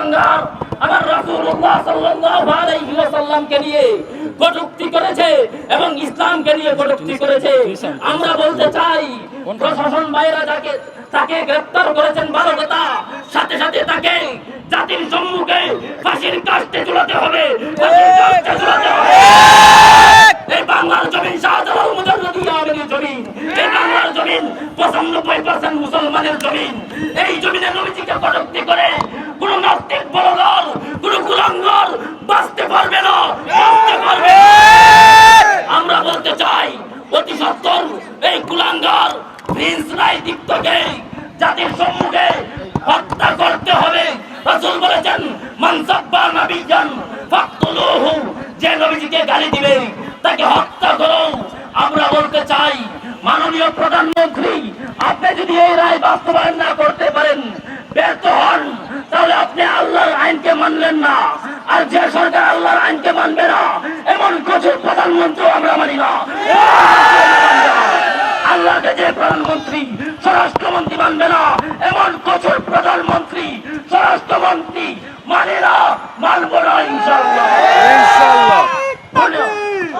কুলাঙ্গার আমার রাসূলুল্লাহ সাল্লাল্লাহু আলাইহি ওয়াসাল্লামকে নিয়ে কটূক্তি করেছে এবং ইসলামকে নিয়ে কটূক্তি করেছে। আমরা বলতে চাই প্রশাসন বাইরা তাকে গ্রেফতার করেছেন ভালো কথা, সাথে সাথে তাকে জাতির সম্মুখে ফাঁসির কাস্টে ঝুলাতে হবে, ফাঁসির কাস্টে ঝুলাতে হবে। এই বাংলার জমিন শাহজালাল মুজাদ্দিদ আমিনের জমিন, এই বাংলার জমিন 95% মুসলমানের জমিন। এই জমিনে নবীজিকে কটূক্তি করে কোন নাস্তিক বলদর, কোন কুলাঙ্গার বাঁচতে পারবে না, বাঁচতে পারবে না। আমরা বলতে চাই অতি সত্বর এই কুলাঙ্গার প্রিন্স রায় দীপ্তকে জাতির সম্মুখে হত্যা করতে হবে। রাসূল বলেছেন মান সাব্বা নাবিয়ান ফাকতুলুহু, যে নবীজিকে গালি দিবে তাকে হত্যা করো। আমরা বলতে চাই মাননীয় প্রধানমন্ত্রী, আপনি যদি এই রায় বাস্তবায়ন না করতে পারেন, ব্যর্থ হন, তাহলে আপনি আল্লাহর আইনকে মানলেন না। আর যে সরকার আল্লাহর আইনকে মানবে না এমন কঠোর প্রধানমন্ত্রী আমরা মানি না। আল্লাহকে যে প্রধানমন্ত্রী স্বরাষ্ট্রমন্ত্রী মানবে না এমন কঠোর প্রধানমন্ত্রী স্বরাষ্ট্রমন্ত্রী মানে না, মানব না ইনশাআল্লাহ। ইনশাআল্লাহ।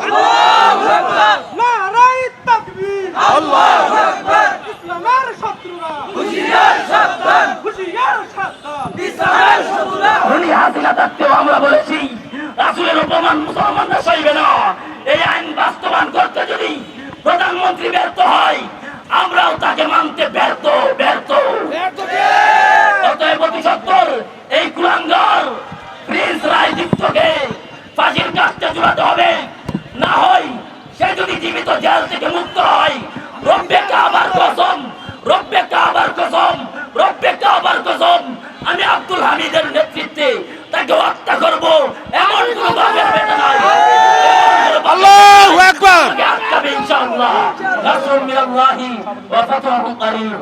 আল্লাহু আকবার, নারায়ে তাকবীর, আল্লাহু আকবার। ইসলামের শত্রুরা হুঁশিয়ার সাবধান, হুঁশিয়ার সাবধান, ইসলামের শত্রুরা। উনি হাসিনা থাকতেও আমরা বলেছি রাসূলের অপমান মুসলমানরা সইবে না। এই আইন বাস্তবায়ন করতে যদি প্রধানমন্ত্রী ব্যর্থ হয়, আমরাও তাকে মানতে ব্যর্থ। অতএব অতি সত্বর এই কুলাঙ্গার প্রিন্স রায় দীপ্তকে ফাঁসির কাস্টে ঝুলাতে হবে। না হয় সে যদি জীবিত জেল থেকে মুক্ত হয়, রব্বে কাবার কসম, রব্বে কাবার কসম, রব্বে কাবার কসম, আমি আব্দুল হামিদের নেতৃত্বে তাকে হত্যা করব। এমন কোনো ভাবের বেটা নাই। আল্লাহু আকবার। ইনশাআল্লাহ। নাসরুম মিনাল্লাহি ওয়া ফাতহুন করিব।